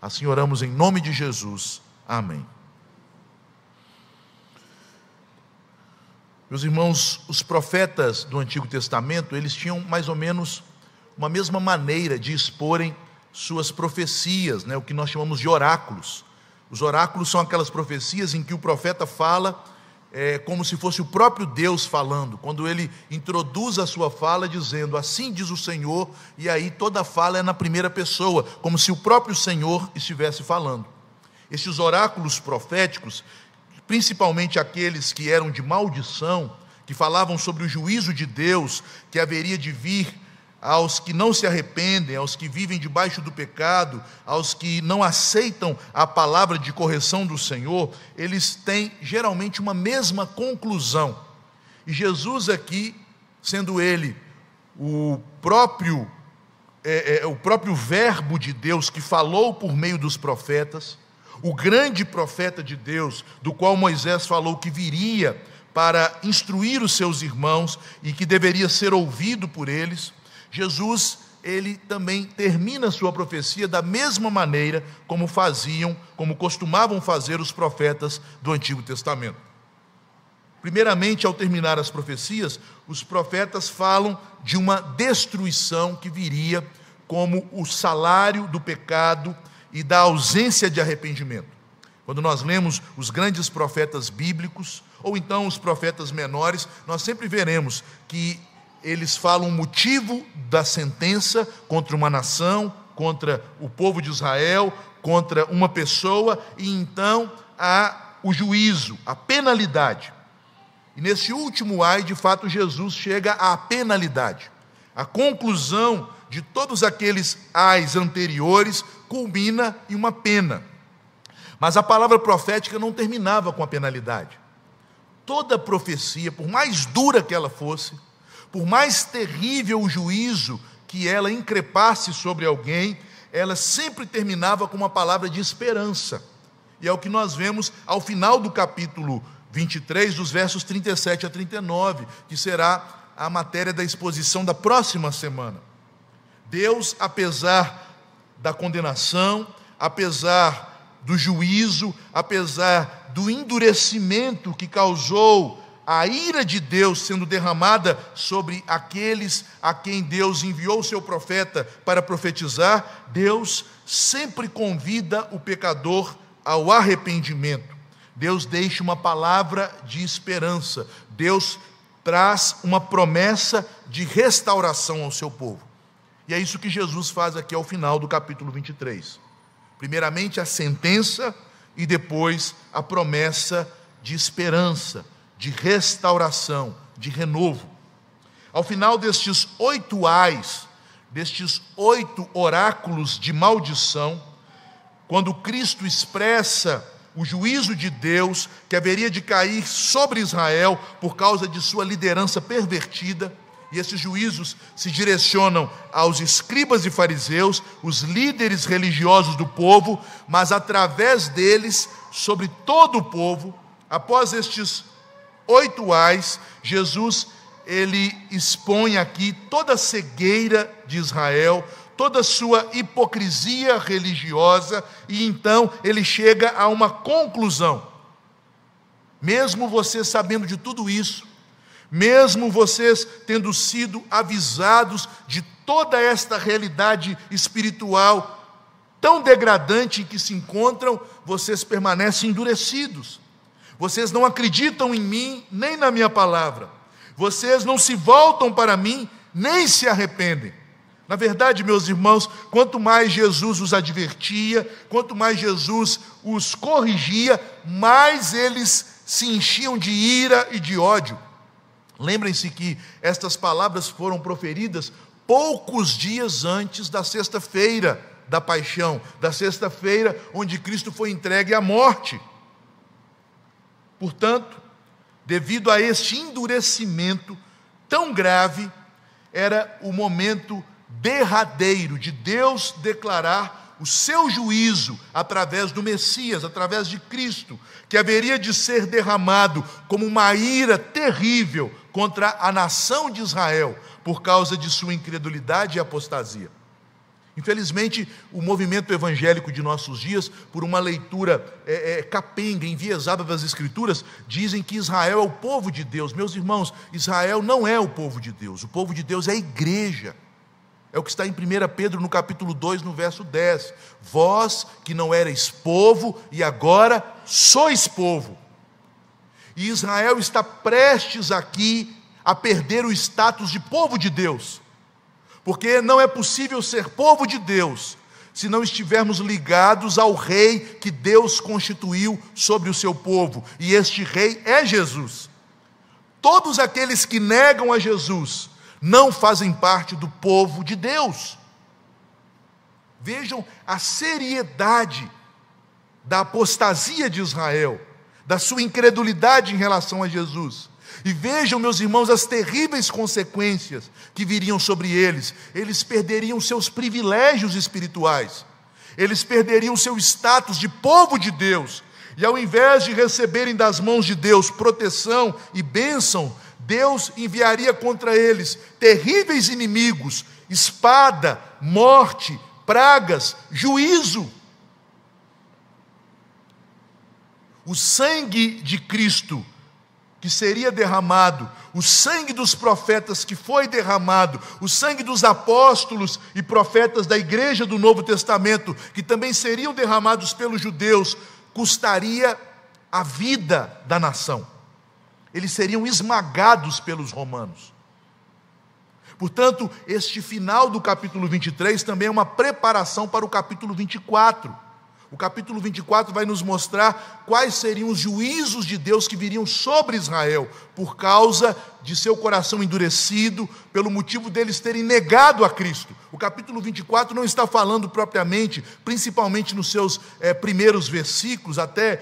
Assim oramos em nome de Jesus. Amém. Meus irmãos, os profetas do Antigo Testamento, eles tinham mais ou menos uma mesma maneira de exporem suas profecias, o que nós chamamos de oráculos. Os oráculos são aquelas profecias em que o profeta fala como se fosse o próprio Deus falando, quando ele introduz a sua fala dizendo, assim diz o Senhor, e aí toda a fala é na primeira pessoa, como se o próprio Senhor estivesse falando. Esses oráculos proféticos, principalmente aqueles que eram de maldição, que falavam sobre o juízo de Deus que haveria de vir aos que não se arrependem, aos que vivem debaixo do pecado, aos que não aceitam a palavra de correção do Senhor, eles têm geralmente uma mesma conclusão. E Jesus aqui, sendo ele o próprio verbo de Deus que falou por meio dos profetas, o grande profeta de Deus, do qual Moisés falou que viria para instruir os seus irmãos e que deveria ser ouvido por eles, Jesus, ele também termina sua profecia da mesma maneira como costumavam fazer os profetas do Antigo Testamento. Primeiramente, ao terminar as profecias, os profetas falam de uma destruição que viria como o salário do pecado e da ausência de arrependimento. Quando nós lemos os grandes profetas bíblicos, ou então os profetas menores, nós sempre veremos que eles falam o motivo da sentença contra uma nação, contra o povo de Israel, contra uma pessoa, e então há o juízo, a penalidade. E nesse último ai, de fato, Jesus chega à penalidade. A conclusão de todos aqueles ais anteriores culmina em uma pena. Mas a palavra profética não terminava com a penalidade. Toda profecia, por mais dura que ela fosse, por mais terrível o juízo que ela increpasse sobre alguém, ela sempre terminava com uma palavra de esperança. E é o que nós vemos ao final do capítulo 23, dos versos 37 a 39, que será a matéria da exposição da próxima semana. Deus, apesar da condenação, apesar do juízo, apesar do endurecimento que causou a ira de Deus sendo derramada sobre aqueles a quem Deus enviou o seu profeta para profetizar, Deus sempre convida o pecador ao arrependimento. Deus deixa uma palavra de esperança. Deus traz uma promessa de restauração ao seu povo. E é isso que Jesus faz aqui ao final do capítulo 23. Primeiramente a sentença e depois a promessa de esperança, de restauração, de renovo. Ao final destes 8 ais, destes 8 oráculos de maldição, quando Cristo expressa o juízo de Deus que haveria de cair sobre Israel por causa de sua liderança pervertida, e esses juízos se direcionam aos escribas e fariseus, os líderes religiosos do povo, mas através deles, sobre todo o povo. Após estes 8 ais, Jesus, ele expõe aqui toda a cegueira de Israel, toda a sua hipocrisia religiosa, e então ele chega a uma conclusão. Mesmo vocês sabendo de tudo isso, mesmo vocês tendo sido avisados de toda esta realidade espiritual tão degradante em que se encontram, vocês permanecem endurecidos. Vocês não acreditam em mim, nem na minha palavra. Vocês não se voltam para mim, nem se arrependem. Na verdade, meus irmãos, quanto mais Jesus os advertia, quanto mais Jesus os corrigia, mais eles se enchiam de ira e de ódio. Lembrem-se que estas palavras foram proferidas poucos dias antes da sexta-feira da paixão, da sexta-feira onde Cristo foi entregue à morte. Portanto, devido a este endurecimento tão grave, era o momento derradeiro de Deus declarar o seu juízo através do Messias, através de Cristo, que haveria de ser derramado como uma ira terrível contra a nação de Israel, por causa de sua incredulidade e apostasia. Infelizmente, o movimento evangélico de nossos dias, por uma leitura capenga, enviesada das Escrituras, dizem que Israel é o povo de Deus. Meus irmãos, Israel não é o povo de Deus. O povo de Deus é a igreja. É o que está em 1 Pedro, no capítulo 2, no verso 10. Vós que não erais povo, e agora sois povo. E Israel está prestes aqui a perder o status de povo de Deus. Porque não é possível ser povo de Deus se não estivermos ligados ao rei que Deus constituiu sobre o seu povo. E este rei é Jesus. Todos aqueles que negam a Jesus não fazem parte do povo de Deus. Vejam a seriedade da apostasia de Israel, da sua incredulidade em relação a Jesus. E vejam, meus irmãos, as terríveis consequências que viriam sobre eles. Eles perderiam seus privilégios espirituais. Eles perderiam seu status de povo de Deus. E ao invés de receberem das mãos de Deus proteção e bênção, Deus enviaria contra eles terríveis inimigos, espada, morte, pragas, juízo. O sangue de Cristo que seria derramado, o sangue dos profetas que foi derramado, o sangue dos apóstolos e profetas da igreja do Novo Testamento, que também seriam derramados pelos judeus, custaria a vida da nação. Eles seriam esmagados pelos romanos. Portanto, este final do capítulo 23 também é uma preparação para o capítulo 24. O capítulo 24 vai nos mostrar quais seriam os juízos de Deus que viriam sobre Israel, por causa de seu coração endurecido, pelo motivo deles terem negado a Cristo. O capítulo 24 não está falando propriamente, principalmente nos seus primeiros versículos, até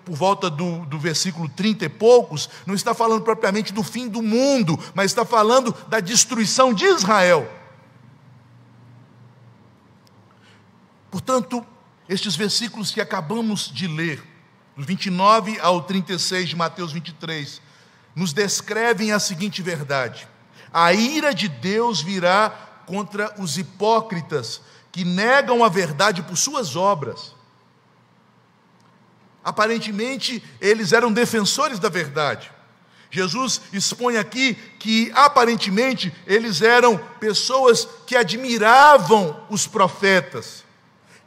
por volta do versículo 30 e poucos, não está falando propriamente do fim do mundo, mas está falando da destruição de Israel. Portanto, estes versículos que acabamos de ler, do 29 ao 36 de Mateus 23, nos descrevem a seguinte verdade: a ira de Deus virá contra os hipócritas que negam a verdade por suas obras. Aparentemente, eles eram defensores da verdade. Jesus expõe aqui que, aparentemente, eles eram pessoas que admiravam os profetas,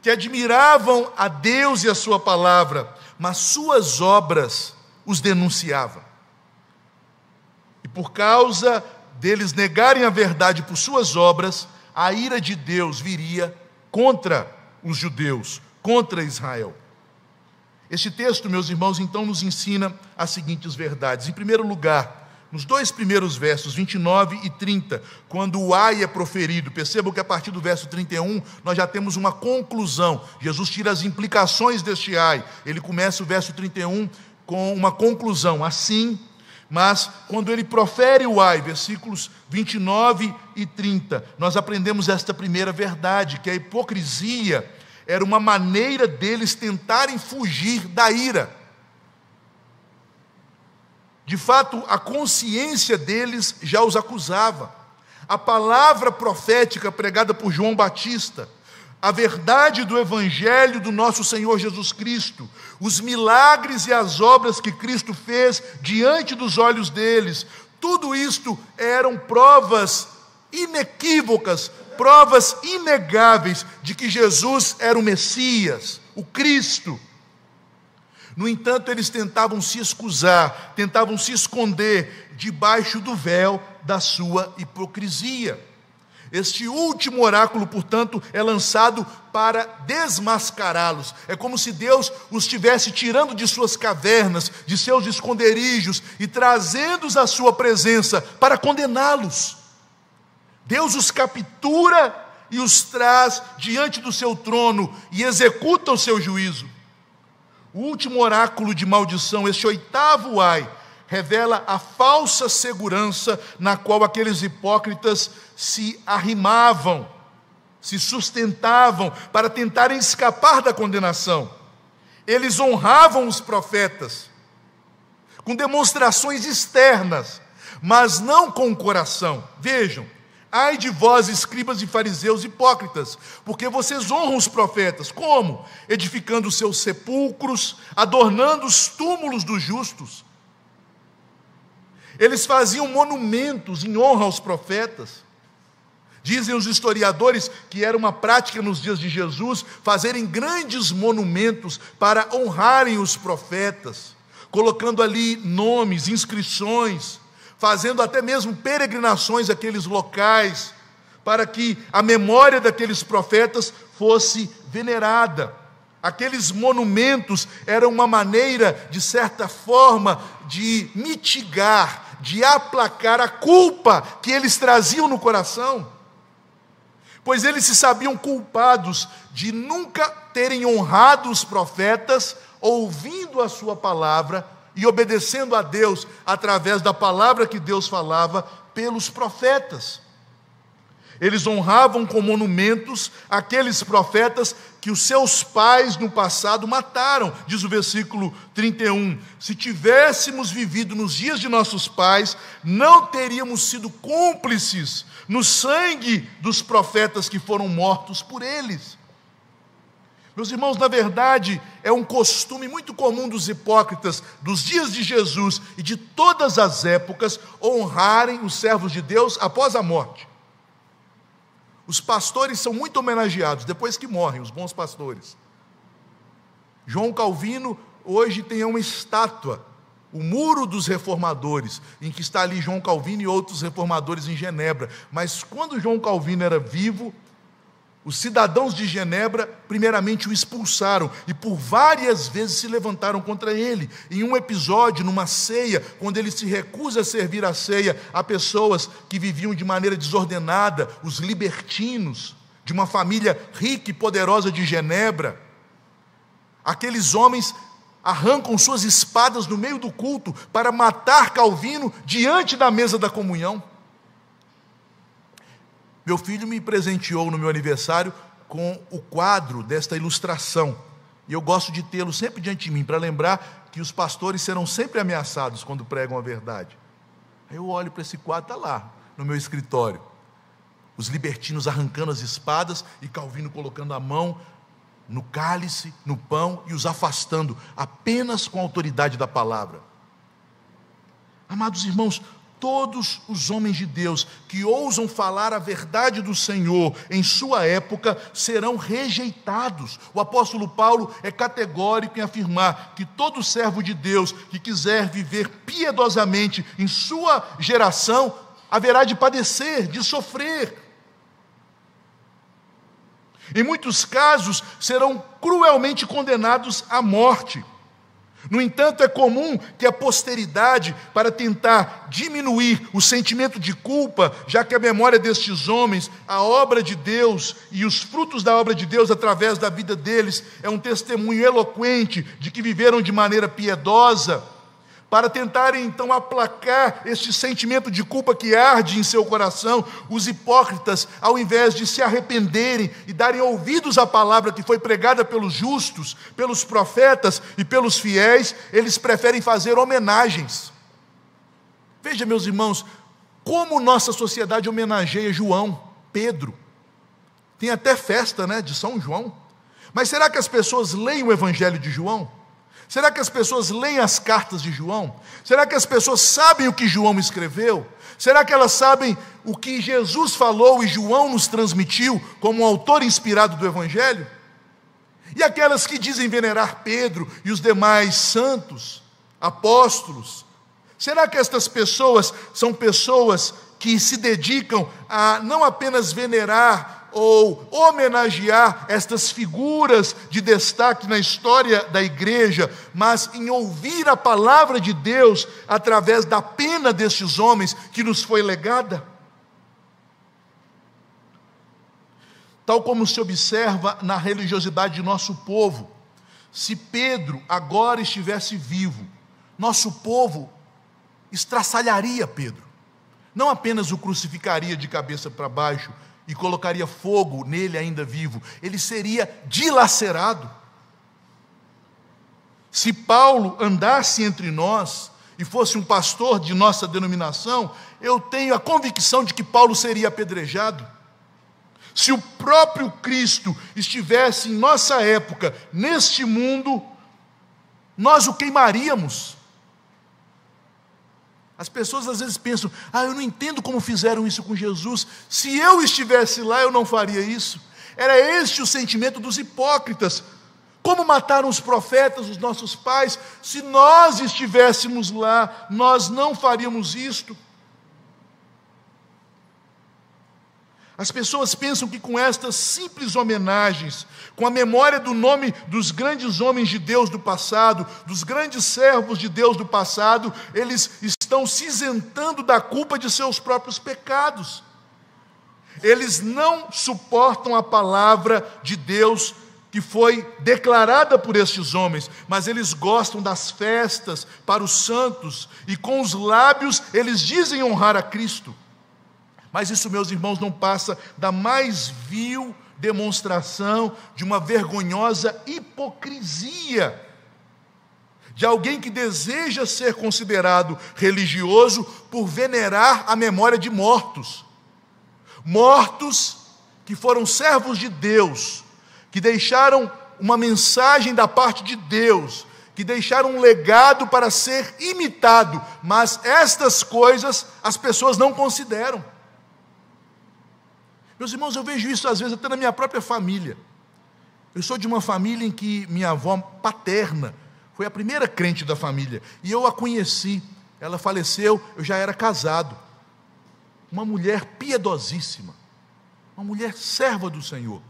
que admiravam a Deus e a sua palavra, mas suas obras os denunciavam. E por causa deles negarem a verdade por suas obras, a ira de Deus viria contra os judeus, contra Israel. Este texto, meus irmãos, então nos ensina as seguintes verdades. Em primeiro lugar, nos dois primeiros versos, 29 e 30, quando o ai é proferido, percebam que a partir do verso 31, nós já temos uma conclusão. Jesus tira as implicações deste ai. Ele começa o verso 31 com uma conclusão, assim, mas quando ele profere o ai, versículos 29 e 30, nós aprendemos esta primeira verdade, que a hipocrisia era uma maneira deles tentarem fugir da ira. De fato, a consciência deles já os acusava. A palavra profética pregada por João Batista, a verdade do Evangelho do nosso Senhor Jesus Cristo, os milagres e as obras que Cristo fez diante dos olhos deles, tudo isto eram provas inequívocas, provas inegáveis de que Jesus era o Messias, o Cristo. No entanto, eles tentavam se escusar, tentavam se esconder debaixo do véu da sua hipocrisia. Este último oráculo, portanto, é lançado para desmascará-los. É como se Deus os estivesse tirando de suas cavernas, de seus esconderijos e trazendo-os à sua presença para condená-los. Deus os captura e os traz diante do seu trono e executa o seu juízo. O último oráculo de maldição, este oitavo ai, revela a falsa segurança na qual aqueles hipócritas se arrimavam, se sustentavam para tentarem escapar da condenação. Eles honravam os profetas com demonstrações externas, mas não com o coração. Vejam, Ai de vós, escribas e fariseus hipócritas, porque vocês honram os profetas. Como? Edificando os seus sepulcros, adornando os túmulos dos justos. Eles faziam monumentos em honra aos profetas. Dizem os historiadores que era uma prática nos dias de Jesus fazerem grandes monumentos para honrarem os profetas, colocando ali nomes, inscrições, fazendo até mesmo peregrinações àqueles locais, para que a memória daqueles profetas fosse venerada. Aqueles monumentos eram uma maneira, de certa forma, de mitigar, de aplacar a culpa que eles traziam no coração, pois eles se sabiam culpados de nunca terem honrado os profetas, ouvindo a sua palavra e obedecendo a Deus através da palavra que Deus falava pelos profetas. Eles honravam com monumentos aqueles profetas que os seus pais no passado mataram. Diz o versículo 31, se tivéssemos vivido nos dias de nossos pais, não teríamos sido cúmplices no sangue dos profetas que foram mortos por eles. Meus irmãos, na verdade, é um costume muito comum dos hipócritas dos dias de Jesus e de todas as épocas honrarem os servos de Deus após a morte. Os pastores são muito homenageados depois que morrem, os bons pastores. João Calvino hoje tem uma estátua, o Muro dos Reformadores, em que está ali João Calvino e outros reformadores em Genebra. Mas quando João Calvino era vivo, os cidadãos de Genebra, primeiramente, o expulsaram e por várias vezes se levantaram contra ele. Em um episódio, numa ceia, quando ele se recusa a servir a ceia a pessoas que viviam de maneira desordenada, os libertinos, de uma família rica e poderosa de Genebra, aqueles homens arrancam suas espadas no meio do culto para matar Calvino diante da mesa da comunhão. Meu filho me presenteou no meu aniversário com o quadro desta ilustração. E eu gosto de tê-lo sempre diante de mim, para lembrar que os pastores serão sempre ameaçados quando pregam a verdade. Aí eu olho para esse quadro, está lá, no meu escritório. Os libertinos arrancando as espadas e Calvino colocando a mão no cálice, no pão e os afastando, apenas com a autoridade da palavra. Amados irmãos, todos os homens de Deus que ousam falar a verdade do Senhor em sua época serão rejeitados. O apóstolo Paulo é categórico em afirmar que todo servo de Deus que quiser viver piedosamente em sua geração haverá de padecer, de sofrer. Em muitos casos serão cruelmente condenados à morte. No entanto, é comum que a posteridade, para tentar diminuir o sentimento de culpa, já que a memória destes homens, a obra de Deus e os frutos da obra de Deus através da vida deles, é um testemunho eloquente de que viveram de maneira piedosa, para tentarem então aplacar este sentimento de culpa que arde em seu coração, os hipócritas, ao invés de se arrependerem e darem ouvidos à palavra que foi pregada pelos justos, pelos profetas e pelos fiéis, eles preferem fazer homenagens. Veja, meus irmãos, como nossa sociedade homenageia João, Pedro. Tem até festa, de São João. Mas será que as pessoas leem o Evangelho de João? Será que as pessoas leem as cartas de João? Será que as pessoas sabem o que João escreveu? Será que elas sabem o que Jesus falou e João nos transmitiu como autor inspirado do Evangelho? E aquelas que dizem venerar Pedro e os demais santos, apóstolos, será que estas pessoas são pessoas que se dedicam a não apenas venerar ou homenagear estas figuras de destaque na história da igreja, mas em ouvir a palavra de Deus através da pena destes homens que nos foi legada? Tal como se observa na religiosidade de nosso povo, se Pedro agora estivesse vivo, nosso povo estraçalharia Pedro, não apenas o crucificaria de cabeça para baixo, e colocaria fogo nele ainda vivo, ele seria dilacerado. Se Paulo andasse entre nós e fosse um pastor de nossa denominação, eu tenho a convicção de que Paulo seria apedrejado. Se o próprio Cristo estivesse em nossa época, neste mundo, nós o queimaríamos. As pessoas às vezes pensam: eu não entendo como fizeram isso com Jesus. Se eu estivesse lá, eu não faria isso. Era este o sentimento dos hipócritas. Como mataram os profetas, os nossos pais? Se nós estivéssemos lá, nós não faríamos isto. As pessoas pensam que com estas simples homenagens, com a memória do nome dos grandes homens de Deus do passado, dos grandes servos de Deus do passado, eles estão se isentando da culpa de seus próprios pecados. Eles não suportam a palavra de Deus que foi declarada por estes homens, mas eles gostam das festas para os santos, e com os lábios eles dizem honrar a Cristo. Mas isso, meus irmãos, não passa da mais vil demonstração de uma vergonhosa hipocrisia de alguém que deseja ser considerado religioso por venerar a memória de mortos. Mortos que foram servos de Deus, que deixaram uma mensagem da parte de Deus, que deixaram um legado para ser imitado, mas estas coisas as pessoas não consideram. Meus irmãos, eu vejo isso às vezes até na minha própria família. Eu sou de uma família em que minha avó paterna foi a primeira crente da família, e eu a conheci. Ela faleceu, eu já era casado. Uma mulher piedosíssima, uma mulher serva do Senhor.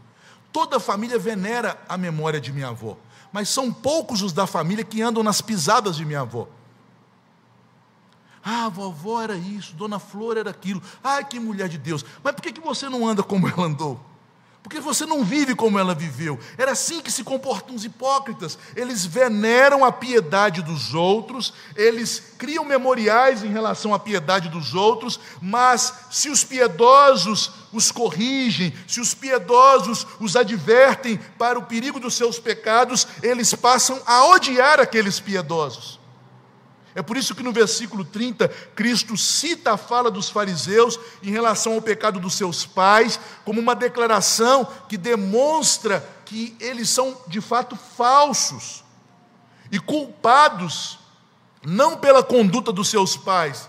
Toda a família venera a memória de minha avó, mas são poucos os da família que andam nas pisadas de minha avó. A vovó era isso, Dona Flor era aquilo. Que mulher de Deus. Mas por que você não anda como ela andou? Porque você não vive como ela viveu. Era assim que se comportam os hipócritas. Eles veneram a piedade dos outros, eles criam memoriais em relação à piedade dos outros, mas se os piedosos os corrigem, se os piedosos os advertem para o perigo dos seus pecados, eles passam a odiar aqueles piedosos. É por isso que no versículo 30, Cristo cita a fala dos fariseus em relação ao pecado dos seus pais, como uma declaração que demonstra que eles são de fato falsos e culpados, não pela conduta dos seus pais,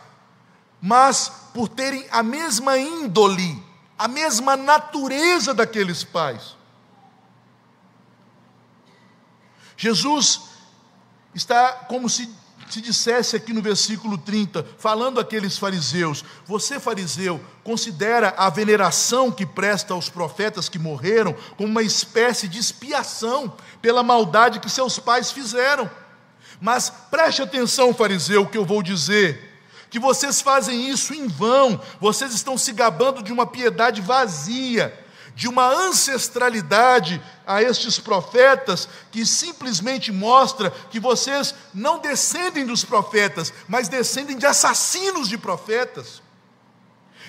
mas por terem a mesma índole, a mesma natureza daqueles pais. Jesus está como se dissesse aqui no versículo 30, falando àqueles fariseus: você, fariseu, considera a veneração que presta aos profetas que morreram como uma espécie de expiação pela maldade que seus pais fizeram. Mas preste atenção, fariseu, que eu vou dizer, que vocês fazem isso em vão. Vocês estão se gabando de uma piedade vazia, de uma ancestralidade a estes profetas, que simplesmente mostra que vocês não descendem dos profetas, mas descendem de assassinos de profetas.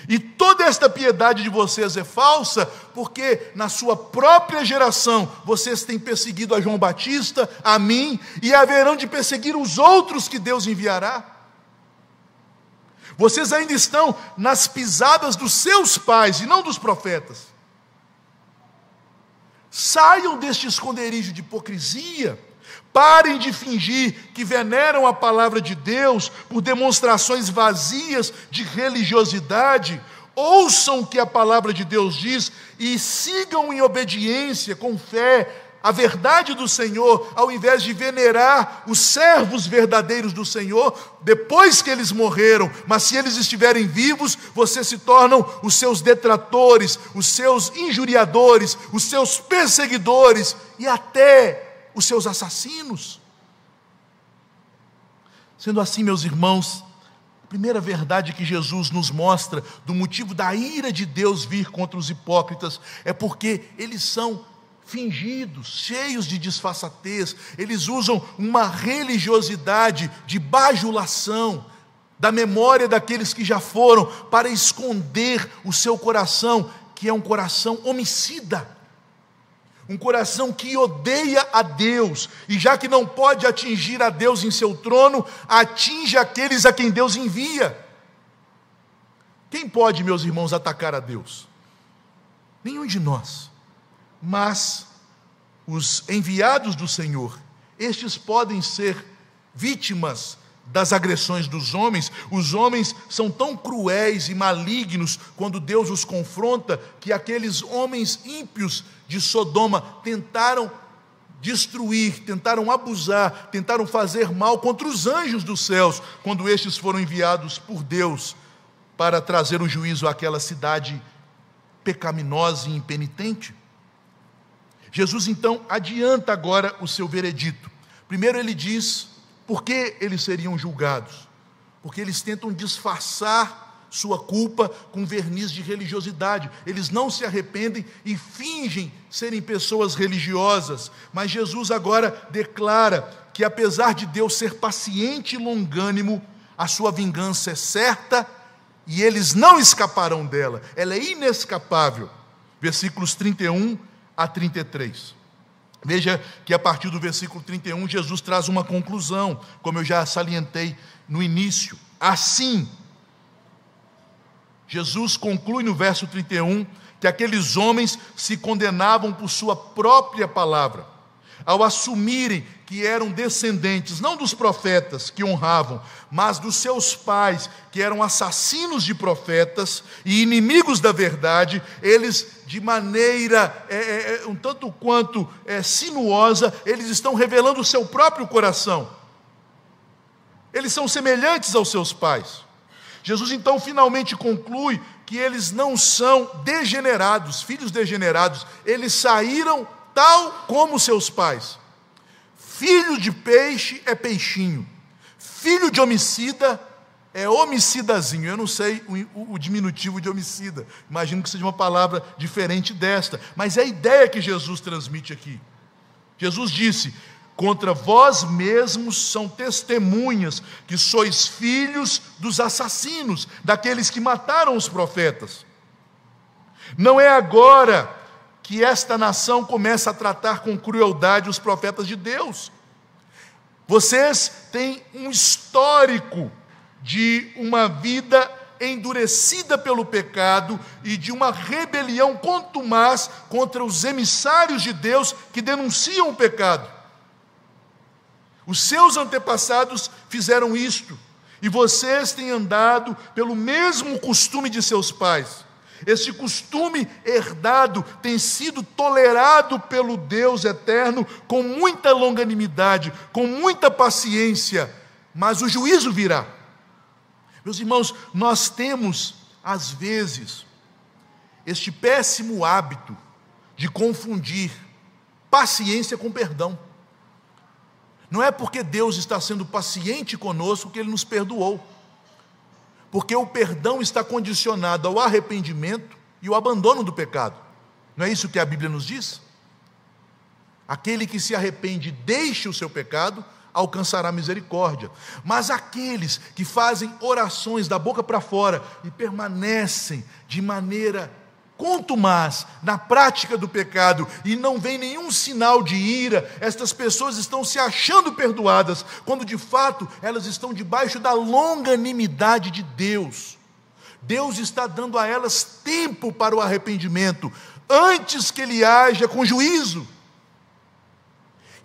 E toda esta piedade de vocês é falsa, porque na sua própria geração vocês têm perseguido a João Batista, a mim, e haverão de perseguir os outros que Deus enviará. Vocês ainda estão nas pisadas dos seus pais e não dos profetas. Saiam deste esconderijo de hipocrisia, parem de fingir que veneram a palavra de Deus por demonstrações vazias de religiosidade. Ouçam o que a palavra de Deus diz e sigam em obediência, com fé, a verdade do Senhor, ao invés de venerar os servos verdadeiros do Senhor depois que eles morreram. Mas se eles estiverem vivos, vocês se tornam os seus detratores, os seus injuriadores, os seus perseguidores e até os seus assassinos. Sendo assim, meus irmãos, a primeira verdade que Jesus nos mostra do motivo da ira de Deus vir contra os hipócritas é porque eles são fingidos, cheios de disfarçatez. Eles usam uma religiosidade de bajulação da memória daqueles que já foram, para esconder o seu coração, que é um coração homicida. um coração que odeia a Deus, e já que não pode atingir a Deus em seu trono, atinge aqueles a quem Deus envia. Quem pode, meus irmãos, atacar a Deus? Nenhum de nós. Mas os enviados do Senhor, estes podem ser vítimas das agressões dos homens. Os homens são tão cruéis e malignos quando Deus os confronta, que aqueles homens ímpios de Sodoma tentaram destruir, tentaram abusar, tentaram fazer mal contra os anjos dos céus, quando estes foram enviados por Deus para trazer o juízo àquela cidade pecaminosa e impenitente. Jesus então adianta agora o seu veredito. Primeiro ele diz por que eles seriam julgados. Porque eles tentam disfarçar sua culpa com verniz de religiosidade. Eles não se arrependem e fingem serem pessoas religiosas. Mas Jesus agora declara que, apesar de Deus ser paciente e longânimo, a sua vingança é certa e eles não escaparão dela. Ela é inescapável. Versículos 31 a 33. Veja que a partir do versículo 31, Jesus traz uma conclusão, como eu já salientei no início. Assim, Jesus conclui no verso 31 que aqueles homens se condenavam por sua própria palavra, ao assumirem que eram descendentes, não dos profetas que honravam, mas dos seus pais, que eram assassinos de profetas e inimigos da verdade. Eles, de maneira um tanto quanto sinuosa, eles estão revelando o seu próprio coração. Eles são semelhantes aos seus pais. Jesus então finalmente conclui que eles não são degenerados, filhos degenerados. Eles saíram tal como seus pais. Filho de peixe é peixinho, filho de homicida é homicidazinho. Eu não sei o diminutivo de homicida, imagino que seja uma palavra diferente desta, mas é a ideia que Jesus transmite aqui. Jesus disse: contra vós mesmos são testemunhas que sois filhos dos assassinos, daqueles que mataram os profetas. Não é agora que esta nação começa a tratar com crueldade os profetas de Deus. Vocês têm um histórico de uma vida endurecida pelo pecado e de uma rebelião contumaz contra os emissários de Deus que denunciam o pecado. Os seus antepassados fizeram isto, e vocês têm andado pelo mesmo costume de seus pais. Esse costume herdado tem sido tolerado pelo Deus eterno com muita longanimidade, com muita paciência, mas o juízo virá. Meus irmãos, nós temos, às vezes, este péssimo hábito de confundir paciência com perdão. Não é porque Deus está sendo paciente conosco que Ele nos perdoou. Porque o perdão está condicionado ao arrependimento e ao abandono do pecado. Não é isso que a Bíblia nos diz? Aquele que se arrepende e deixa o seu pecado, alcançará misericórdia. Mas aqueles que fazem orações da boca para fora e permanecem de maneira contumaz na prática do pecado e não vem nenhum sinal de ira, estas pessoas estão se achando perdoadas, quando de fato elas estão debaixo da longanimidade de Deus. Deus está dando a elas tempo para o arrependimento, antes que Ele haja com juízo.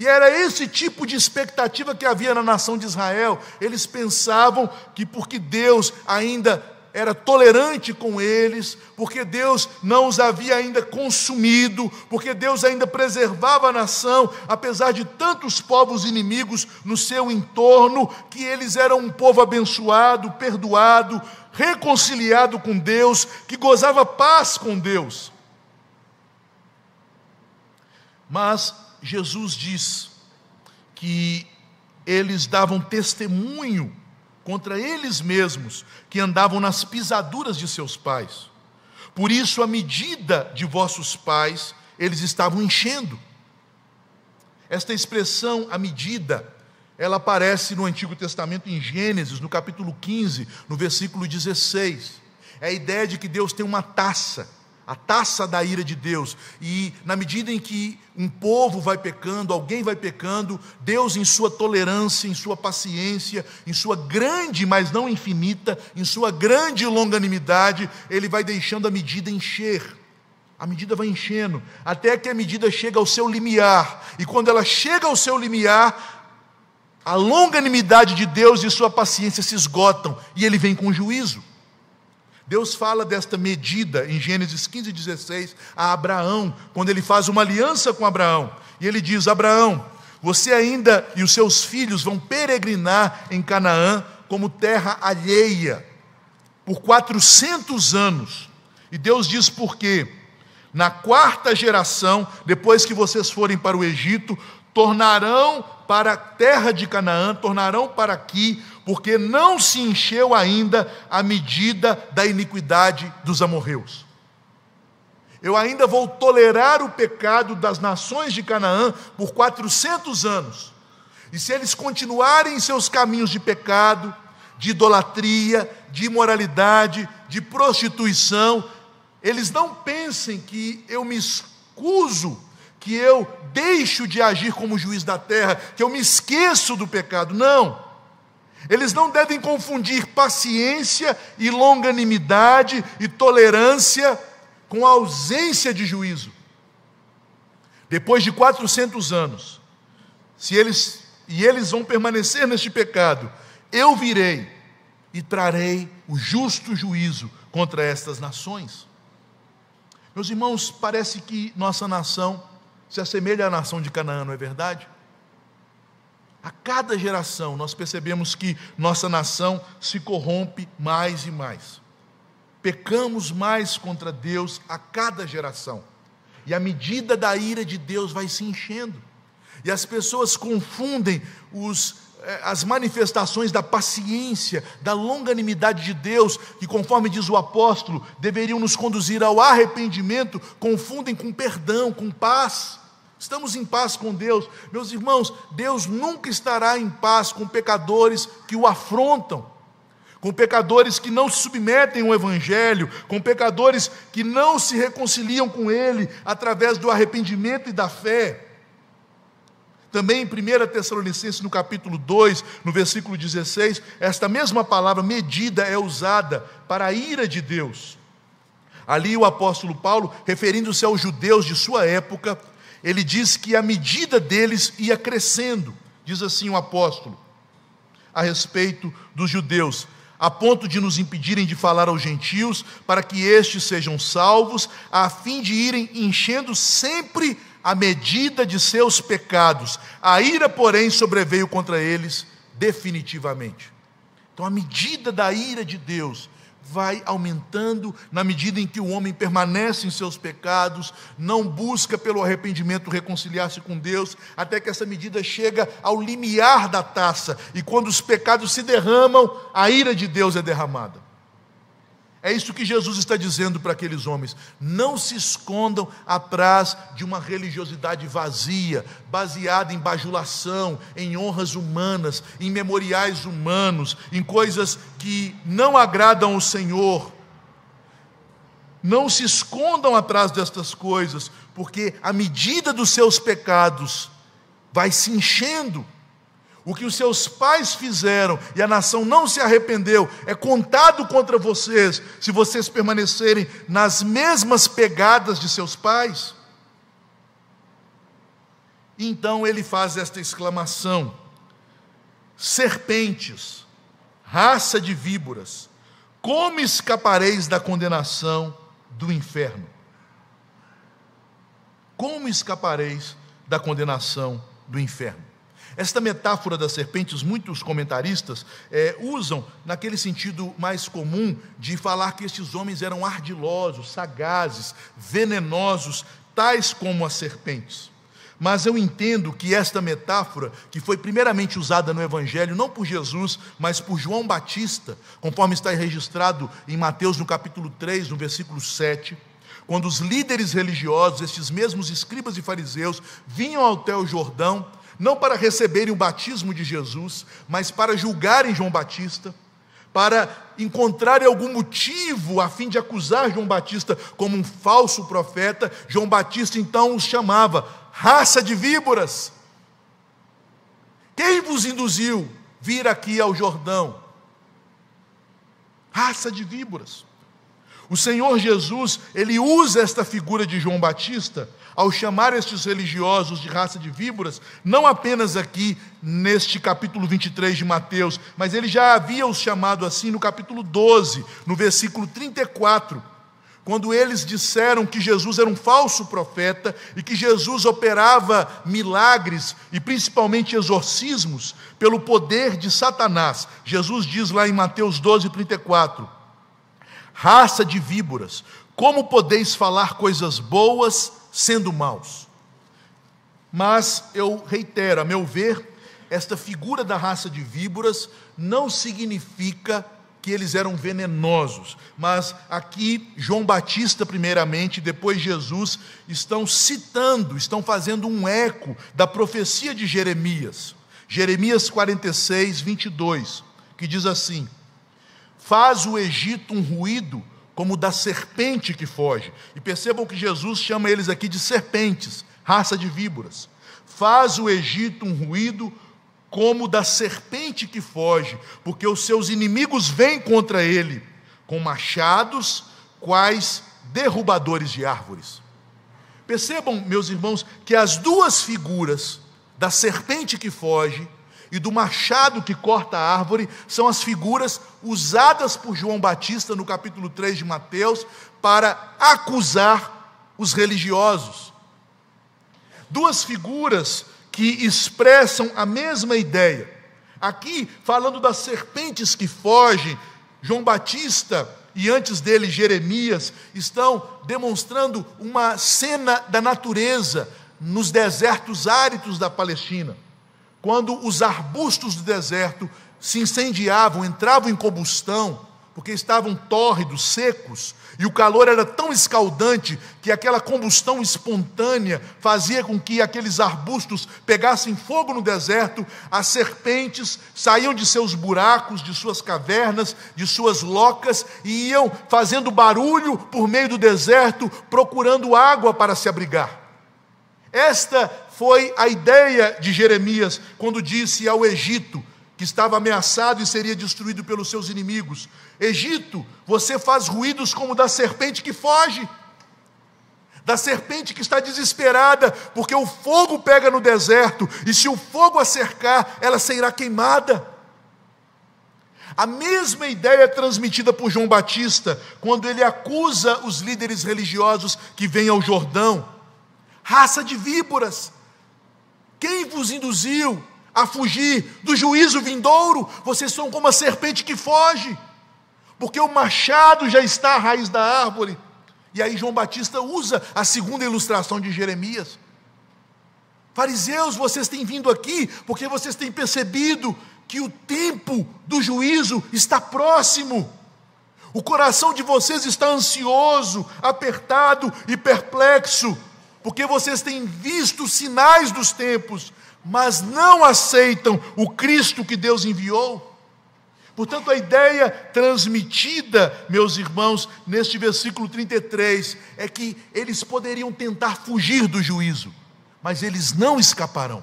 E era esse tipo de expectativa que havia na nação de Israel. Eles pensavam que porque Deus ainda era tolerante com eles, porque Deus não os havia ainda consumido, porque Deus ainda preservava a nação, apesar de tantos povos inimigos no seu entorno, que eles eram um povo abençoado, perdoado, reconciliado com Deus, que gozava paz com Deus. Mas Jesus diz que eles davam testemunho contra eles mesmos, que andavam nas pisaduras de seus pais. Por isso, a medida de vossos pais, eles estavam enchendo. Esta expressão, a medida, ela aparece no Antigo Testamento em Gênesis, no capítulo 15, no versículo 16. É a ideia de que Deus tem uma taça, a taça da ira de Deus. E na medida em que um povo vai pecando, alguém vai pecando, Deus, em sua tolerância, em sua paciência, em sua grande, mas não infinita, em sua grande longanimidade, Ele vai deixando a medida encher. A medida vai enchendo, até que a medida chega ao seu limiar. E quando ela chega ao seu limiar, a longanimidade de Deus e sua paciência se esgotam, e Ele vem com juízo. Deus fala desta medida em Gênesis 15:16 a Abraão, quando Ele faz uma aliança com Abraão. E Ele diz: Abraão, você ainda e os seus filhos vão peregrinar em Canaã como terra alheia por 400 anos. E Deus diz por quê? Na 4ª geração, depois que vocês forem para o Egito, tornarão para a terra de Canaã, tornarão para aqui, porque não se encheu ainda a medida da iniquidade dos amorreus. Eu ainda vou tolerar o pecado das nações de Canaã por 400 anos. E se eles continuarem em seus caminhos de pecado, de idolatria, de imoralidade, de prostituição, eles não pensem que eu me excuso, que eu deixo de agir como juiz da terra, que eu me esqueço do pecado. Não. Eles não devem confundir paciência e longanimidade e tolerância com a ausência de juízo. Depois de 400 anos, se eles vão permanecer neste pecado, eu virei e trarei o justo juízo contra estas nações. Meus irmãos, parece que nossa nação se assemelha à nação de Canaã, não é verdade? A cada geração nós percebemos que nossa nação se corrompe mais e mais. Pecamos mais contra Deus a cada geração. E a medida da ira de Deus vai se enchendo. E as pessoas confundem as manifestações da paciência, da longanimidade de Deus, que, conforme diz o apóstolo, deveriam nos conduzir ao arrependimento, confundem com perdão, com paz. Estamos em paz com Deus. Meus irmãos, Deus nunca estará em paz com pecadores que o afrontam, com pecadores que não se submetem ao Evangelho, com pecadores que não se reconciliam com Ele através do arrependimento e da fé. Também em 1 Tessalonicenses, no capítulo 2, no versículo 16, esta mesma palavra, medida, é usada para a ira de Deus. Ali o apóstolo Paulo, referindo-se aos judeus de sua época, ele diz que a medida deles ia crescendo. Diz assim o apóstolo, a respeito dos judeus: a ponto de nos impedirem de falar aos gentios, para que estes sejam salvos, a fim de irem enchendo sempre a medida de seus pecados. A ira, porém, sobreveio contra eles definitivamente. Então a medida da ira de Deus vai aumentando na medida em que o homem permanece em seus pecados, não busca pelo arrependimento reconciliar-se com Deus, até que essa medida chega ao limiar da taça, e quando os pecados se derramam, a ira de Deus é derramada. É isso que Jesus está dizendo para aqueles homens: não se escondam atrás de uma religiosidade vazia, baseada em bajulação, em honras humanas, em memoriais humanos, em coisas que não agradam ao Senhor. Não se escondam atrás destas coisas, porque a medida dos seus pecados vai se enchendo. O que os seus pais fizeram e a nação não se arrependeu é contado contra vocês, se vocês permanecerem nas mesmas pegadas de seus pais. Então ele faz esta exclamação: serpentes, raça de víboras, como escapareis da condenação do inferno? Como escapareis da condenação do inferno? Esta metáfora das serpentes, muitos comentaristas usam naquele sentido mais comum de falar que estes homens eram ardilosos, sagazes, venenosos, tais como as serpentes. Mas eu entendo que esta metáfora, que foi primeiramente usada no Evangelho, não por Jesus, mas por João Batista, conforme está registrado em Mateus no capítulo 3, no versículo 7, quando os líderes religiosos, estes mesmos escribas e fariseus, vinham até o Jordão, não para receberem o batismo de Jesus, mas para julgarem João Batista, para encontrarem algum motivo a fim de acusar João Batista como um falso profeta, João Batista então os chamava raça de víboras. Quem vos induziu vir aqui ao Jordão? Raça de víboras. O Senhor Jesus, ele usa esta figura de João Batista ao chamar estes religiosos de raça de víboras, não apenas aqui neste capítulo 23 de Mateus, mas ele já havia os chamado assim no capítulo 12, no versículo 34, quando eles disseram que Jesus era um falso profeta e que Jesus operava milagres e principalmente exorcismos pelo poder de Satanás. Jesus diz lá em Mateus 12, 34, raça de víboras, como podeis falar coisas boas sendo maus? Mas eu reitero, a meu ver, esta figura da raça de víboras não significa que eles eram venenosos, mas aqui João Batista primeiramente, depois Jesus, estão citando, estão fazendo um eco da profecia de Jeremias 46, 22, que diz assim: faz o Egito um ruído como da serpente que foge. E percebam que Jesus chama eles aqui de serpentes, raça de víboras. Faz o Egito um ruído como da serpente que foge, porque os seus inimigos vêm contra ele, com machados, quais derrubadores de árvores. Percebam, meus irmãos, que as duas figuras, da serpente que foge e do machado que corta a árvore, são as figuras usadas por João Batista no capítulo 3 de Mateus para acusar os religiosos. Duas figuras que expressam a mesma ideia. Aqui, falando das serpentes que fogem, João Batista e antes dele Jeremias estão demonstrando uma cena da natureza nos desertos áridos da Palestina. Quando os arbustos do deserto se incendiavam, entravam em combustão, porque estavam tórridos, secos, e o calor era tão escaldante que aquela combustão espontânea fazia com que aqueles arbustos pegassem fogo no deserto, as serpentes saíam de seus buracos, de suas cavernas, de suas locas, e iam fazendo barulho por meio do deserto, procurando água para se abrigar. Esta foi a ideia de Jeremias, quando disse ao Egito, que estava ameaçado e seria destruído pelos seus inimigos: Egito, você faz ruídos como da serpente que foge, da serpente que está desesperada, porque o fogo pega no deserto, e se o fogo a cercar, ela será queimada. A mesma ideia é transmitida por João Batista, quando ele acusa os líderes religiosos que vêm ao Jordão: raça de víboras, quem vos induziu a fugir do juízo vindouro? Vocês são como a serpente que foge, porque o machado já está à raiz da árvore. E aí João Batista usa a segunda ilustração de Jeremias: fariseus, vocês têm vindo aqui porque vocês têm percebido que o tempo do juízo está próximo. O coração de vocês está ansioso, apertado e perplexo, porque vocês têm visto sinais dos tempos, mas não aceitam o Cristo que Deus enviou. Portanto, a ideia transmitida, meus irmãos, neste versículo 33, é que eles poderiam tentar fugir do juízo, mas eles não escaparão.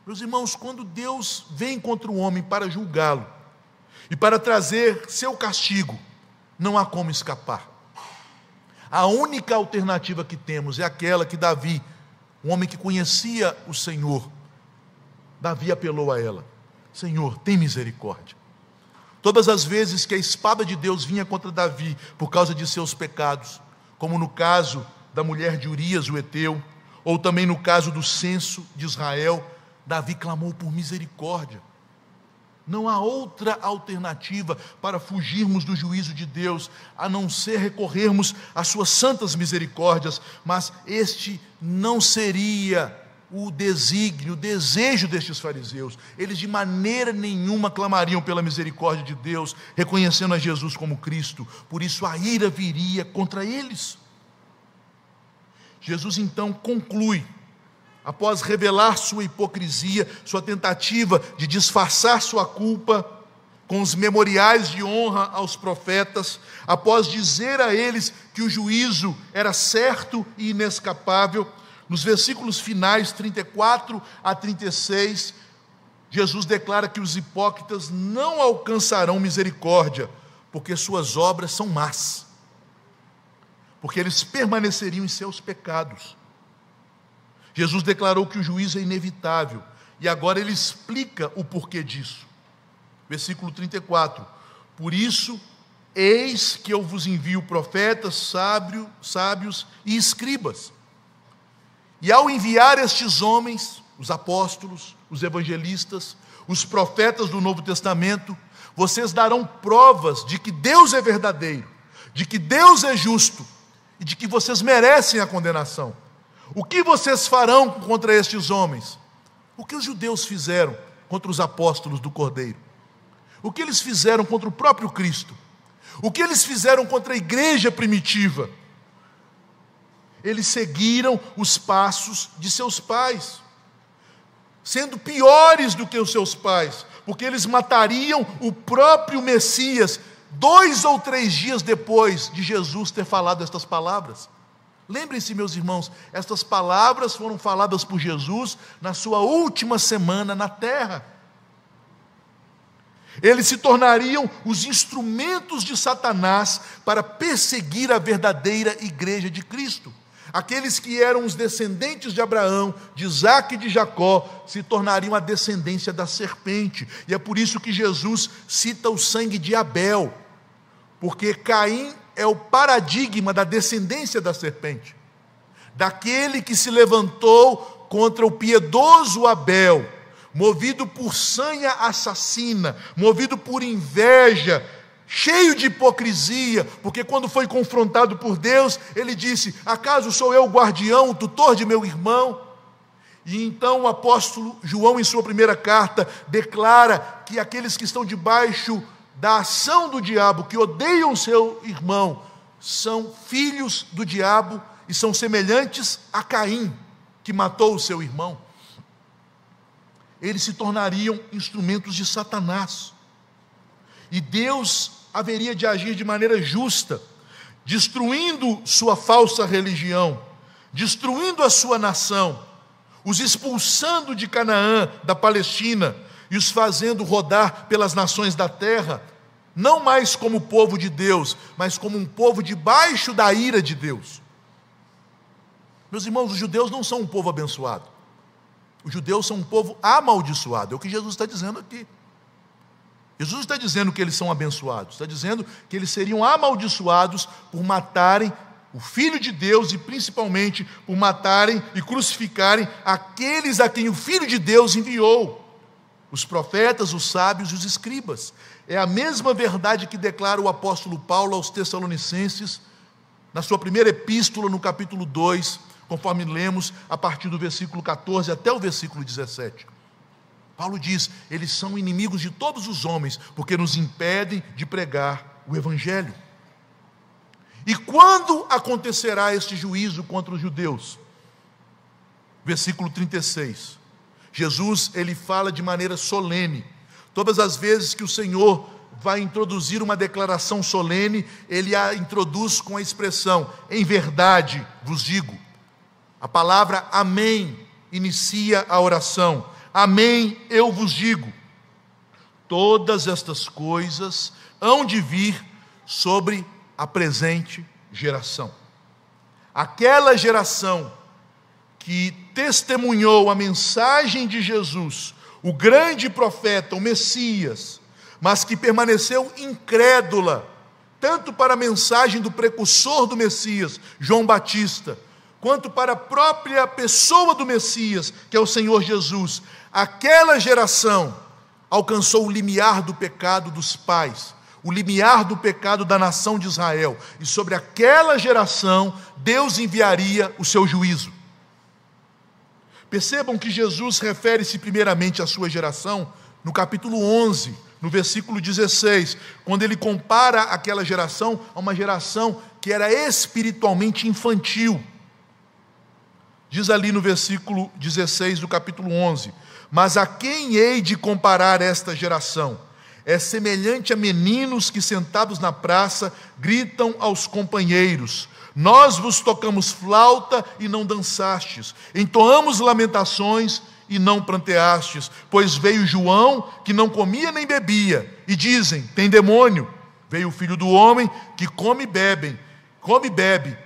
Meus irmãos, quando Deus vem contra o homem para julgá-lo e para trazer seu castigo, não há como escapar. A única alternativa que temos é aquela que Davi, um homem que conhecia o Senhor, Davi apelou a ela: Senhor, tem misericórdia. Todas as vezes que a espada de Deus vinha contra Davi por causa de seus pecados, como no caso da mulher de Urias, o heteu, ou também no caso do censo de Israel, Davi clamou por misericórdia. Não há outra alternativa para fugirmos do juízo de Deus, a não ser recorrermos às suas santas misericórdias, mas este não seria o desígnio, o desejo destes fariseus. Eles de maneira nenhuma clamariam pela misericórdia de Deus, reconhecendo a Jesus como Cristo. Por isso a ira viria contra eles. Jesus então conclui, após revelar sua hipocrisia, sua tentativa de disfarçar sua culpa, com os memoriais de honra aos profetas, após dizer a eles que o juízo era certo e inescapável, nos versículos finais 34 a 36, Jesus declara que os hipócritas não alcançarão misericórdia, porque suas obras são más, porque eles permaneceriam em seus pecados. Jesus declarou que o juízo é inevitável, e agora ele explica o porquê disso. Versículo 34, por isso, eis que eu vos envio profetas, sábios e escribas. E ao enviar estes homens, os apóstolos, os evangelistas, os profetas do Novo Testamento, vocês darão provas de que Deus é verdadeiro, de que Deus é justo e de que vocês merecem a condenação. O que vocês farão contra estes homens? O que os judeus fizeram contra os apóstolos do Cordeiro? O que eles fizeram contra o próprio Cristo? O que eles fizeram contra a igreja primitiva? Eles seguiram os passos de seus pais, sendo piores do que os seus pais, porque eles matariam o próprio Messias 2 ou 3 dias depois de Jesus ter falado estas palavras. Lembrem-se, meus irmãos, estas palavras foram faladas por Jesus na sua última semana na terra. Eles se tornariam os instrumentos de Satanás para perseguir a verdadeira igreja de Cristo. Aqueles que eram os descendentes de Abraão, de Isaque e de Jacó, se tornariam a descendência da serpente. E é por isso que Jesus cita o sangue de Abel, porque Caim é o paradigma da descendência da serpente, daquele que se levantou contra o piedoso Abel, movido por sanha assassina, movido por inveja, cheio de hipocrisia, porque quando foi confrontado por Deus, ele disse: acaso sou eu o guardião, o tutor de meu irmão? E então o apóstolo João, em sua primeira carta, declara que aqueles que estão debaixo da ação do diabo, que odeiam seu irmão, são filhos do diabo e são semelhantes a Caim, que matou o seu irmão. Eles se tornariam instrumentos de Satanás. E Deus haveria de agir de maneira justa, destruindo sua falsa religião, destruindo a sua nação, os expulsando de Canaã, da Palestina, e os fazendo rodar pelas nações da terra, não mais como povo de Deus, mas como um povo debaixo da ira de Deus. Meus irmãos, os judeus não são um povo abençoado. Os judeus são um povo amaldiçoado, é o que Jesus está dizendo aqui. Jesus está dizendo que eles são abençoados, está dizendo que eles seriam amaldiçoados por matarem o Filho de Deus e principalmente por matarem e crucificarem aqueles a quem o Filho de Deus enviou, os profetas, os sábios e os escribas. É a mesma verdade que declara o apóstolo Paulo aos Tessalonicenses, na sua primeira epístola, no capítulo 2, conforme lemos a partir do versículo 14 até o versículo 17. Paulo diz: eles são inimigos de todos os homens, porque nos impedem de pregar o Evangelho. E quando acontecerá este juízo contra os judeus? Versículo 36. Jesus, ele fala de maneira solene. Todas as vezes que o Senhor vai introduzir uma declaração solene, ele a introduz com a expressão: em verdade vos digo. A palavra amém inicia a oração. Amém, eu vos digo, todas estas coisas hão de vir sobre a presente geração. Aquela geração que testemunhou a mensagem de Jesus, o grande profeta, o Messias, mas que permaneceu incrédula, tanto para a mensagem do precursor do Messias, João Batista, quanto para a própria pessoa do Messias, que é o Senhor Jesus. Aquela geração alcançou o limiar do pecado dos pais, o limiar do pecado da nação de Israel, e sobre aquela geração Deus enviaria o seu juízo. Percebam que Jesus refere-se primeiramente à sua geração no capítulo 11, no versículo 16, quando ele compara aquela geração a uma geração que era espiritualmente infantil. Diz ali no versículo 16 do capítulo 11: mas a quem hei de comparar esta geração? é semelhante a meninos que, sentados na praça, gritam aos companheiros: nós vos tocamos flauta e não dançastes, entoamos lamentações e não pranteastes, pois veio João, que não comia nem bebia, e dizem: tem demônio. Veio o Filho do Homem, que come e bebe,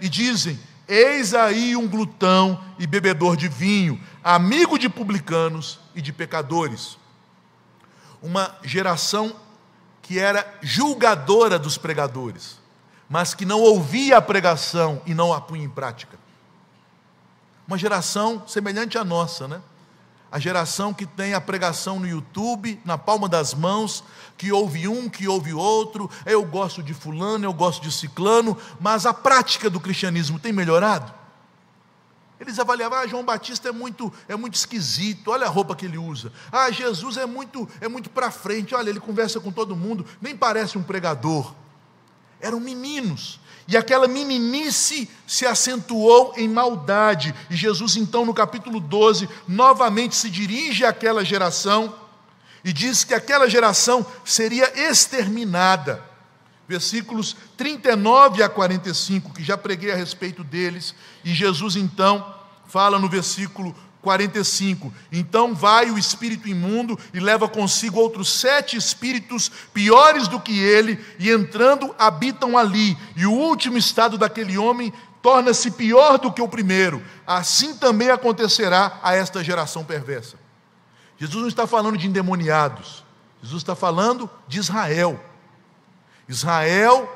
e dizem: eis aí um glutão e bebedor de vinho, amigo de publicanos e de pecadores. Uma geração que era julgadora dos pregadores, mas que não ouvia a pregação e não a punha em prática. Uma geração semelhante à nossa, né? A geração que tem a pregação no YouTube, na palma das mãos, que ouve um, que ouve outro, eu gosto de fulano, eu gosto de ciclano, mas a prática do cristianismo tem melhorado? Eles avaliavam: João Batista é muito esquisito, olha a roupa que ele usa. Jesus é muito para frente, olha, ele conversa com todo mundo, nem parece um pregador. Eram meninos, e aquela meninice se acentuou em maldade. E Jesus, então, no capítulo 12, novamente se dirige àquela geração e diz que aquela geração seria exterminada. Versículos 39 a 45, que já preguei a respeito deles, e Jesus então fala no versículo 45: então vai o espírito imundo e leva consigo outros 7 espíritos piores do que ele, e entrando habitam ali, e o último estado daquele homem torna-se pior do que o primeiro. Assim também acontecerá a esta geração perversa. Jesus não está falando de endemoniados, Jesus está falando de Israel. Israel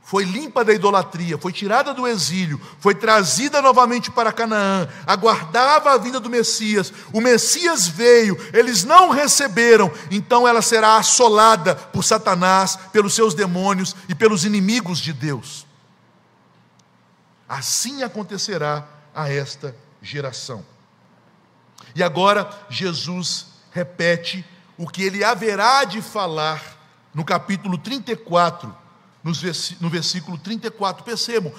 foi limpa da idolatria, foi tirada do exílio, foi trazida novamente para Canaã, aguardava a vinda do Messias. O Messias veio, eles não receberam, então ela será assolada por Satanás, pelos seus demônios e pelos inimigos de Deus. Assim acontecerá a esta geração. E agora Jesus repete o que ele haverá de falar no capítulo 34, no versículo 34, percebam,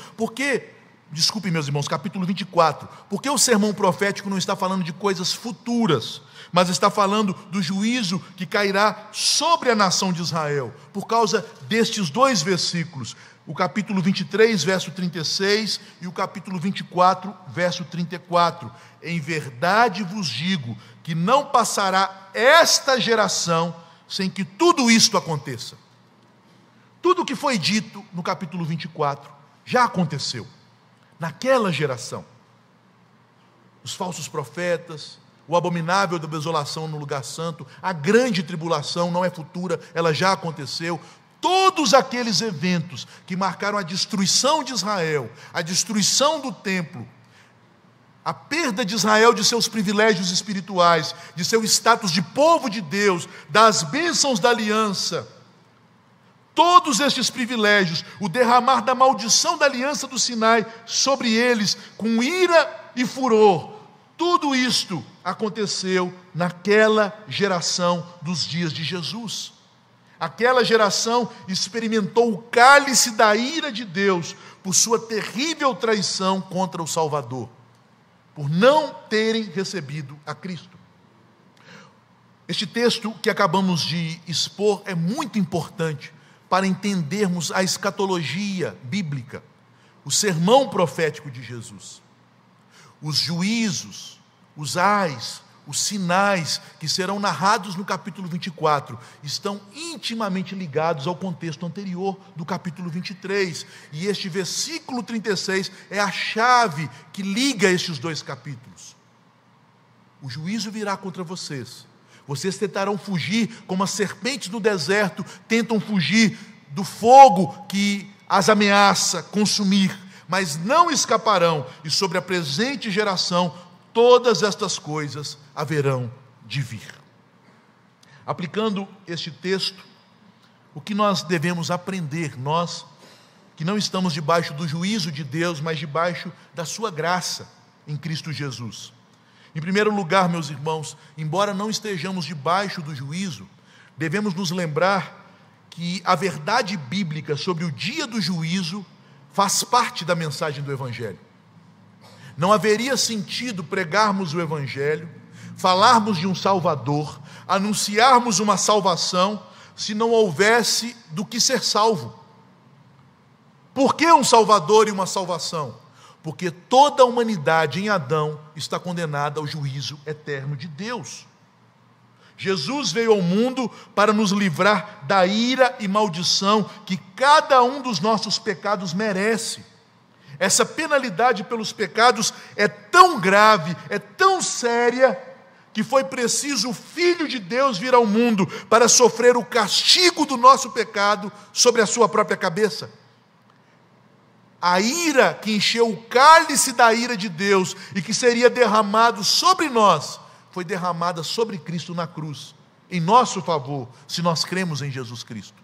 desculpem meus irmãos, capítulo 24, porque o sermão profético não está falando de coisas futuras, mas está falando do juízo que cairá sobre a nação de Israel, por causa destes 2 versículos, o capítulo 23, verso 36, e o capítulo 24, verso 34, em verdade vos digo, que não passará esta geração sem que tudo isto aconteça. Tudo o que foi dito no capítulo 24 já aconteceu naquela geração. Os falsos profetas, o abominável da desolação no lugar santo, a grande tribulação não é futura, ela já aconteceu. Todos aqueles eventos que marcaram a destruição de Israel, a destruição do templo, a perda de Israel de seus privilégios espirituais, de seu status de povo de Deus, das bênçãos da aliança, todos estes privilégios, o derramar da maldição da aliança do Sinai sobre eles, com ira e furor, tudo isto aconteceu naquela geração dos dias de Jesus. Aquela geração experimentou o cálice da ira de Deus por sua terrível traição contra o Salvador, por não terem recebido a Cristo. Este texto que acabamos de expor é muito importante para entendermos a escatologia bíblica, o sermão profético de Jesus. Os juízos, os ais, os sinais que serão narrados no capítulo 24 estão intimamente ligados ao contexto anterior do capítulo 23. E este versículo 36 é a chave que liga estes 2 capítulos. O juízo virá contra vocês. Vocês tentarão fugir como as serpentes no deserto tentam fugir do fogo que as ameaça consumir, mas não escaparão, e sobre a presente geração todas estas coisas haverão de vir. Aplicando este texto, o que nós devemos aprender, nós que não estamos debaixo do juízo de Deus, mas debaixo da sua graça em Cristo Jesus. Em primeiro lugar, meus irmãos, embora não estejamos debaixo do juízo, devemos nos lembrar que a verdade bíblica sobre o dia do juízo faz parte da mensagem do Evangelho. Não haveria sentido pregarmos o Evangelho, falarmos de um Salvador, anunciarmos uma salvação, se não houvesse do que ser salvo. Por que um Salvador e uma salvação? Porque toda a humanidade em Adão está condenada ao juízo eterno de Deus. Jesus veio ao mundo para nos livrar da ira e maldição que cada um dos nossos pecados merece. Essa penalidade pelos pecados é tão grave, é tão séria, que foi preciso o Filho de Deus vir ao mundo para sofrer o castigo do nosso pecado sobre a sua própria cabeça. A ira que encheu o cálice da ira de Deus e que seria derramado sobre nós, foi derramada sobre Cristo na cruz, em nosso favor, se nós cremos em Jesus Cristo.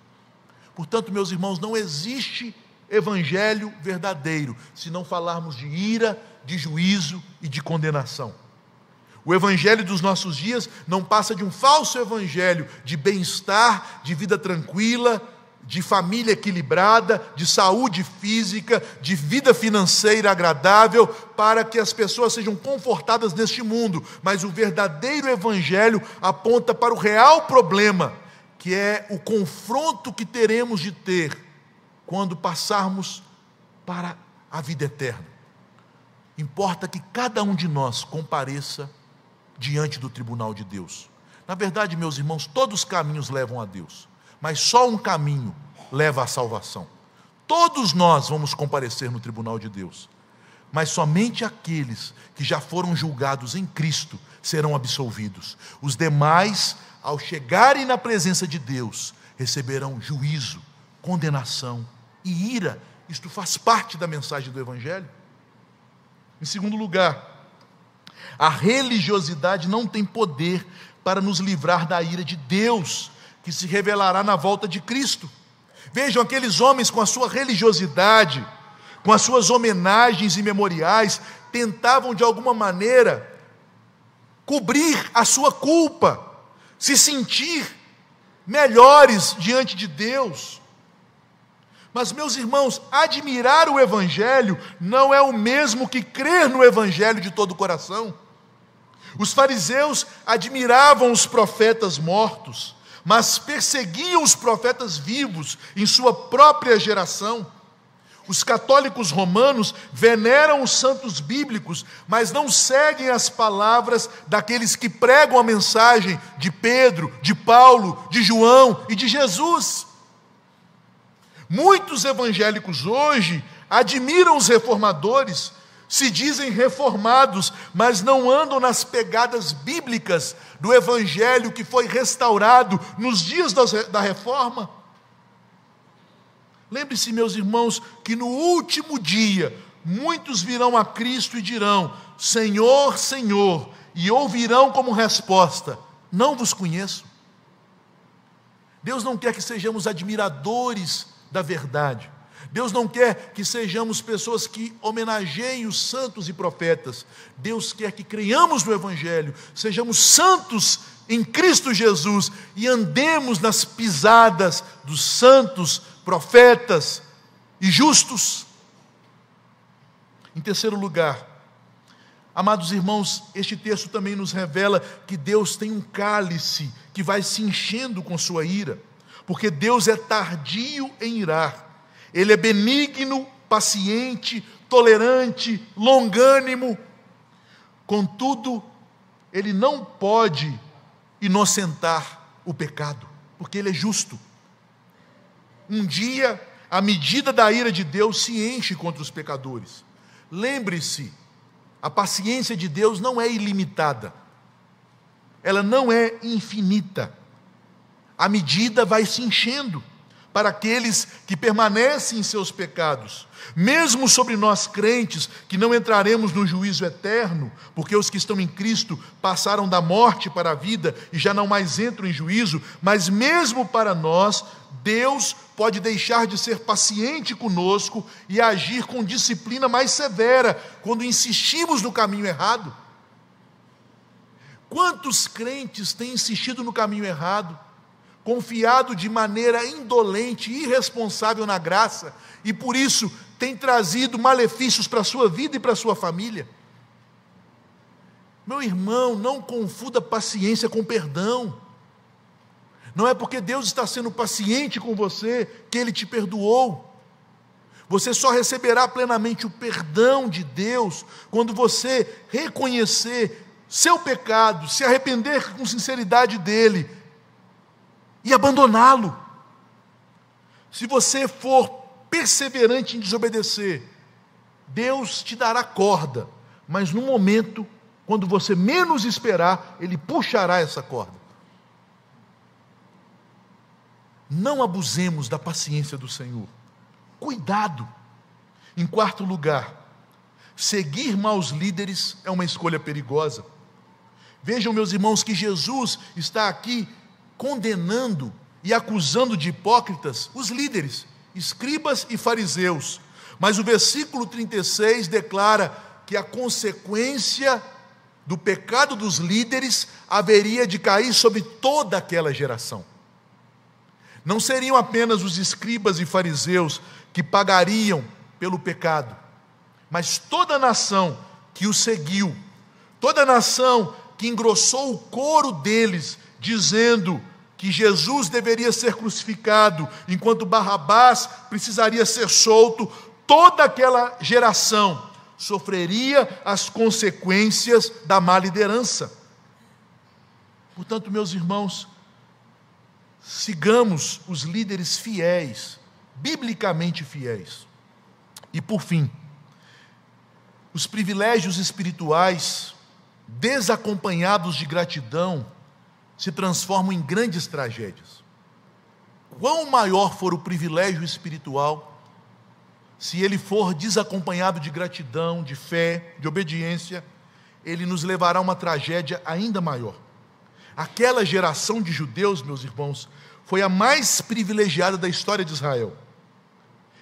Portanto, meus irmãos, não existe evangelho verdadeiro se não falarmos de ira, de juízo e de condenação. O evangelho dos nossos dias não passa de um falso evangelho de bem-estar, de vida tranquila, de família equilibrada, de saúde física, de vida financeira agradável, para que as pessoas sejam confortadas neste mundo. Mas o verdadeiro evangelho aponta para o real problema, que é o confronto que teremos de ter quando passarmos para a vida eterna. Importa que cada um de nós compareça diante do tribunal de Deus. Na verdade, meus irmãos, todos os caminhos levam a Deus, mas só um caminho leva à salvação. Todos nós vamos comparecer no tribunal de Deus, mas somente aqueles que já foram julgados em Cristo serão absolvidos. Os demais, ao chegarem na presença de Deus, receberão juízo, condenação e ira. Isto faz parte da mensagem do Evangelho. Em segundo lugar, a religiosidade não tem poder para nos livrar da ira de Deus, que se revelará na volta de Cristo. Vejam, aqueles homens com a sua religiosidade, com as suas homenagens e memoriais, tentavam de alguma maneira cobrir a sua culpa, se sentir melhores diante de Deus. Mas, meus irmãos, admirar o Evangelho não é o mesmo que crer no Evangelho de todo o coração. Os fariseus admiravam os profetas mortos, mas perseguiam os profetas vivos em sua própria geração. Os católicos romanos veneram os santos bíblicos, mas não seguem as palavras daqueles que pregam a mensagem de Pedro, de Paulo, de João e de Jesus. Muitos evangélicos hoje admiram os reformadores, se dizem reformados, mas não andam nas pegadas bíblicas do evangelho que foi restaurado nos dias da reforma. Lembre-se, meus irmãos, que no último dia, muitos virão a Cristo e dirão: Senhor, Senhor, e ouvirão como resposta: não vos conheço. Deus não quer que sejamos admiradores da verdade. Deus não quer que sejamos pessoas que homenageiem os santos e profetas. Deus quer que creiamos no Evangelho, sejamos santos em Cristo Jesus e andemos nas pisadas dos santos, profetas e justos. Em terceiro lugar, amados irmãos, este texto também nos revela que Deus tem um cálice que vai se enchendo com sua ira, porque Deus é tardio em irar. Ele é benigno, paciente, tolerante, longânimo. Contudo, Ele não pode inocentar o pecado, porque Ele é justo. Um dia, a medida da ira de Deus se enche contra os pecadores. Lembre-se, a paciência de Deus não é ilimitada. Ela não é infinita. A medida vai se enchendo para aqueles que permanecem em seus pecados. Mesmo sobre nós crentes, que não entraremos no juízo eterno, porque os que estão em Cristo passaram da morte para a vida e já não mais entram em juízo, mas mesmo para nós, Deus pode deixar de ser paciente conosco e agir com disciplina mais severa, quando insistimos no caminho errado. Quantos crentes têm insistido no caminho errado, confiado de maneira indolente e irresponsável na graça, e por isso tem trazido malefícios para a sua vida e para a sua família? Meu irmão, não confunda paciência com perdão. Não é porque Deus está sendo paciente com você que Ele te perdoou. Você só receberá plenamente o perdão de Deus quando você reconhecer seu pecado, se arrepender com sinceridade dele e abandoná-lo. Se você for perseverante em desobedecer, Deus te dará corda, mas no momento, quando você menos esperar, Ele puxará essa corda. Não abusemos da paciência do Senhor. Cuidado. Em quarto lugar, seguir maus líderes é uma escolha perigosa. Vejam, meus irmãos, que Jesus está aqui condenando e acusando de hipócritas os líderes, escribas e fariseus. Mas o versículo 36 declara que a consequência do pecado dos líderes haveria de cair sobre toda aquela geração. Não seriam apenas os escribas e fariseus que pagariam pelo pecado, mas toda a nação que o seguiu, toda a nação que engrossou o coro deles, dizendo que Jesus deveria ser crucificado, enquanto Barrabás precisaria ser solto, toda aquela geração sofreria as consequências da má liderança. Portanto, meus irmãos, sigamos os líderes fiéis, biblicamente fiéis. E por fim, os privilégios espirituais, desacompanhados de gratidão, se transformam em grandes tragédias. Quão maior for o privilégio espiritual, se ele for desacompanhado de gratidão, de fé, de obediência, ele nos levará a uma tragédia ainda maior. Aquela geração de judeus, meus irmãos, foi a mais privilegiada da história de Israel.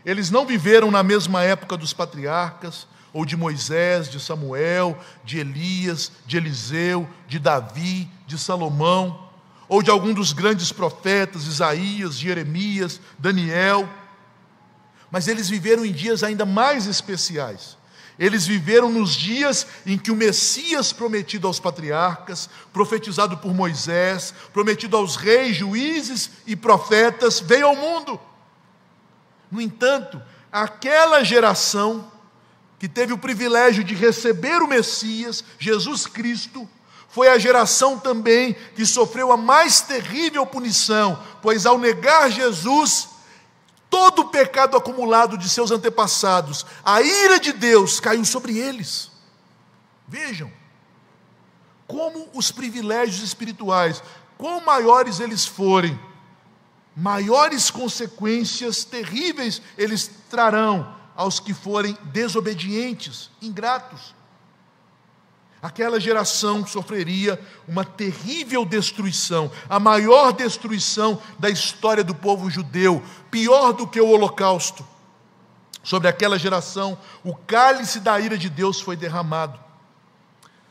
Eles não viveram na mesma época dos patriarcas, ou de Moisés, de Samuel, de Elias, de Eliseu, de Davi, de Salomão, ou de algum dos grandes profetas, Isaías, Jeremias, Daniel. Mas eles viveram em dias ainda mais especiais. Eles viveram nos dias em que o Messias prometido aos patriarcas, profetizado por Moisés, prometido aos reis, juízes e profetas, veio ao mundo. No entanto, aquela geração que teve o privilégio de receber o Messias, Jesus Cristo, foi a geração também que sofreu a mais terrível punição, pois ao negar Jesus, todo o pecado acumulado de seus antepassados, a ira de Deus caiu sobre eles. Vejam, como os privilégios espirituais, quão maiores eles forem, maiores consequências terríveis eles trarão aos que forem desobedientes, ingratos. Aquela geração sofreria uma terrível destruição, a maior destruição da história do povo judeu, pior do que o Holocausto. Sobre aquela geração, o cálice da ira de Deus foi derramado.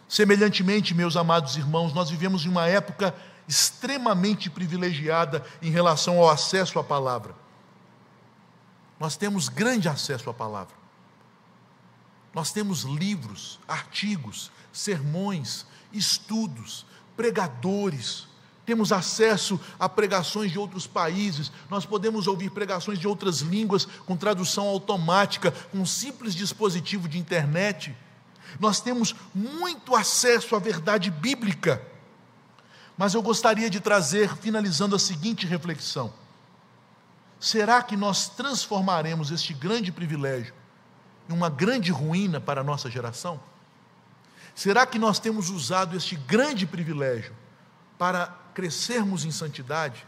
Semelhantemente, meus amados irmãos, nós vivemos em uma época extremamente privilegiada em relação ao acesso à palavra. Nós temos grande acesso à palavra. Nós temos livros, artigos, sermões, estudos, pregadores, temos acesso a pregações de outros países, nós podemos ouvir pregações de outras línguas com tradução automática, com um simples dispositivo de internet. Nós temos muito acesso à verdade bíblica. Mas eu gostaria de trazer, finalizando, a seguinte reflexão: será que nós transformaremos este grande privilégio em uma grande ruína para a nossa geração? Será que nós temos usado este grande privilégio para crescermos em santidade,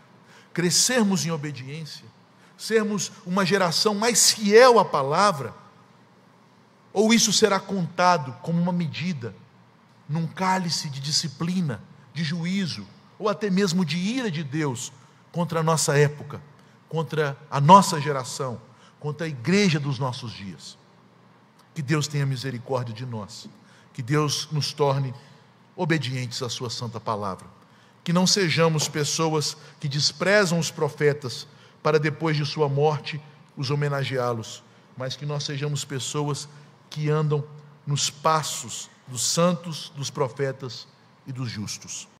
crescermos em obediência, sermos uma geração mais fiel à palavra? Ou isso será contado como uma medida, num cálice de disciplina, de juízo, ou até mesmo de ira de Deus contra a nossa época, contra a nossa geração, contra a igreja dos nossos dias? Que Deus tenha misericórdia de nós, que Deus nos torne obedientes à sua santa palavra, que não sejamos pessoas que desprezam os profetas para depois de sua morte os homenageá-los, mas que nós sejamos pessoas que andam nos passos dos santos, dos profetas e dos justos.